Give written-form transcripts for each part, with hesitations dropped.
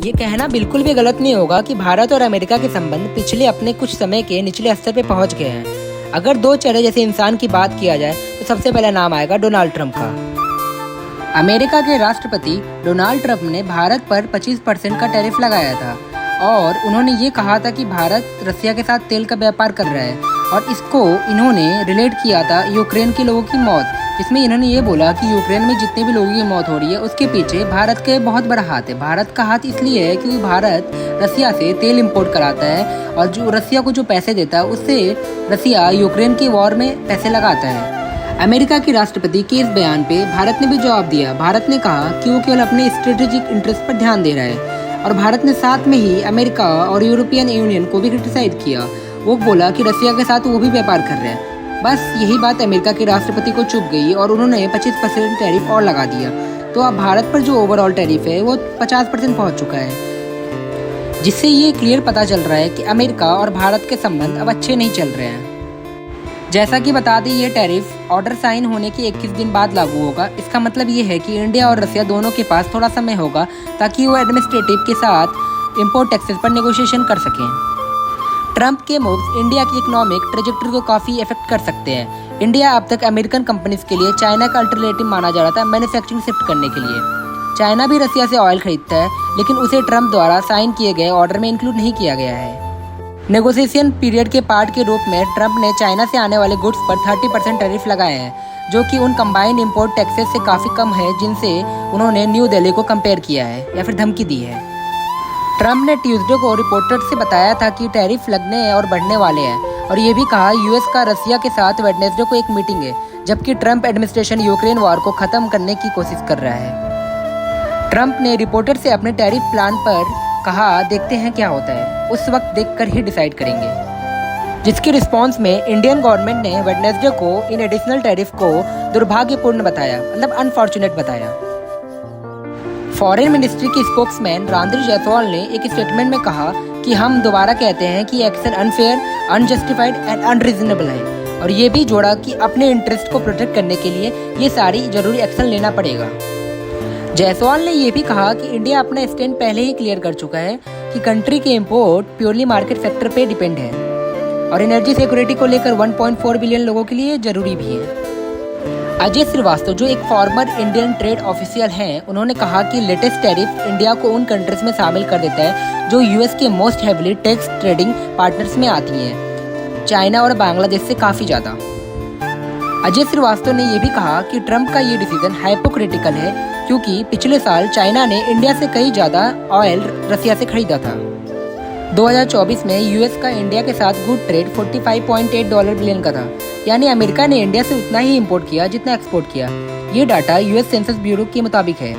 ये कहना बिल्कुल भी गलत नहीं होगा कि भारत और अमेरिका के संबंध पिछले अपने कुछ समय के निचले स्तर पे पहुंच गए हैं। अगर दो चेहरे जैसे इंसान की बात किया जाए तो सबसे पहला नाम आएगा डोनाल्ड ट्रंप का। अमेरिका के राष्ट्रपति डोनाल्ड ट्रंप ने भारत पर 25% का टैरिफ लगाया था और उन्होंने ये कहा था कि भारत रसिया के साथ तेल का व्यापार कर रहा है और इसको इन्होंने रिलेट किया था यूक्रेन के लोगों की मौत, जिसमें इन्होंने ये बोला कि यूक्रेन में जितने भी लोगों की मौत हो रही है उसके पीछे भारत के बहुत बड़ा हाथ है। भारत का हाथ इसलिए है क्योंकि भारत रसिया से तेल इंपोर्ट कराता है और जो रसिया को जो पैसे देता है उससे रसिया यूक्रेन की वॉर में पैसे लगाता है। अमेरिका के राष्ट्रपति के इस बयान पे भारत ने भी जवाब दिया। भारत ने कहा कि वो केवल अपने स्ट्रेटेजिक इंटरेस्ट पर ध्यान दे रहा है और भारत ने साथ में ही अमेरिका और यूरोपियन यूनियन को भी क्रिटिसाइज किया। वो बोला कि रसिया के साथ वो भी व्यापार कर रहे हैं। बस यही बात अमेरिका के राष्ट्रपति को चुभ गई और उन्होंने 25% टैरिफ और लगा दिया। तो अब भारत पर जो ओवरऑल टैरिफ है वो 50% पहुंच चुका है, जिससे ये क्लियर पता चल रहा है कि अमेरिका और भारत के संबंध अब अच्छे नहीं चल रहे हैं। जैसा कि बता दें, ये टैरिफ ऑर्डर साइन होने के 21 दिन बाद लागू होगा। इसका मतलब ये है कि इंडिया और रसिया दोनों के पास थोड़ा समय होगा ताकि वो एडमिनिस्ट्रेटिव के साथ इम्पोर्ट टैक्सेस पर नेगोशिएशन कर सकें। ट्रंप के मूव्स इंडिया की इकोनॉमिक ट्रेजेक्टरी को काफ़ी इफेक्ट कर सकते हैं। इंडिया अब तक अमेरिकन कंपनीज के लिए चाइना का अल्टरनेटिव माना जा रहा था मैन्युफैक्चरिंग शिफ्ट करने के लिए। चाइना भी रसिया से ऑयल खरीदता है, लेकिन उसे ट्रंप द्वारा साइन किए गए ऑर्डर में इंक्लूड नहीं किया गया है। नेगोशिएशन पीरियड के पार्ट के रूप में ट्रंप ने चाइना से आने वाले गुड्स पर 30% टैरिफ लगाए हैं, जो कि उन कंबाइंड इंपोर्ट टैक्सेस से काफ़ी कम है जिनसे उन्होंने न्यू दिल्ली को कंपेयर किया है या फिर धमकी दी है। ट्रंप ने ट्यूसडे को रिपोर्टर्स से बताया था कि टैरिफ लगने और बढ़ने वाले हैं और ये भी कहा यूएस का रसिया के साथ वेडनेसडे को एक मीटिंग है, जबकि ट्रंप एडमिनिस्ट्रेशन यूक्रेन वॉर को खत्म करने की कोशिश कर रहा है। ट्रंप ने रिपोर्टर से अपने टैरिफ प्लान पर कहा, देखते हैं क्या होता है, उस वक्त देखकर ही डिसाइड करेंगे। जिसके रिस्पांस में इंडियन गवर्नमेंट ने वेडनेसडे को इन एडिशनल टैरिफ को दुर्भाग्यपूर्ण बताया, मतलब अनफॉर्चुनेट बताया। फॉरेन मिनिस्ट्री के स्पोक्समैन रणधीर जायसवाल ने एक स्टेटमेंट में कहा कि हम दोबारा कहते हैं कि action unfair, unjustified and unreasonable है और ये भी जोड़ा कि अपने इंटरेस्ट को प्रोटेक्ट करने के लिए ये सारी जरूरी एक्शन लेना पड़ेगा। जायसवाल ने ये भी कहा कि इंडिया अपना स्टैंड पहले ही क्लियर कर चुका है कि कंट्री के इंपोर्ट प्योरली मार्केट फैक्टर पे डिपेंड है और एनर्जी सिक्योरिटी को लेकर 1.4 बिलियन लोगों के लिए जरूरी भी है। अजय श्रीवास्तव, जो एक फॉर्मर इंडियन ट्रेड ऑफिशियल हैं, उन्होंने कहा कि लेटेस्ट टैरिफ इंडिया को उन कंट्रीज में शामिल कर देता है जो यूएस के most heavily tax trading partners में आती हैं, चाइना और बांग्लादेश से काफ़ी ज़्यादा। अजय श्रीवास्तव ने यह भी कहा कि ट्रंप का ये डिसीजन हाइपोक्रिटिकल है क्योंकि पिछले साल चाइना ने इंडिया से कई ज़्यादा ऑयल रसिया से खरीदा था। 2024 में यूएस का इंडिया के साथ गुड ट्रेड $45.8 बिलियन का था, यानी अमेरिका ने इंडिया से उतना ही इंपोर्ट किया जितना एक्सपोर्ट किया। ये डाटा यूएस सेंसस ब्यूरो के मुताबिक है।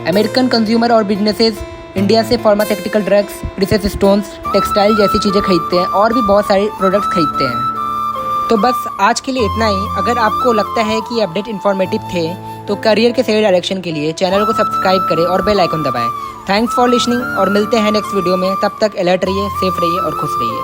अमेरिकन कंज्यूमर और बिजनेसेस इंडिया से pharmaceutical drugs, precious stones, textile जैसी चीज़ें खरीदते हैं और भी बहुत सारे प्रोडक्ट्स खरीदते हैं। तो बस आज के लिए इतना ही। अगर आपको लगता है कि अपडेट इन्फॉर्मेटिव थे तो करियर के सही डायरेक्शन के लिए चैनल को सब्सक्राइब करें और बेल आइकन दबाएं। थैंक्स फॉर लिसनिंग और मिलते हैं नेक्स्ट वीडियो में। तब तक अलर्ट रहिए, सेफ रहिए और खुश रहिए।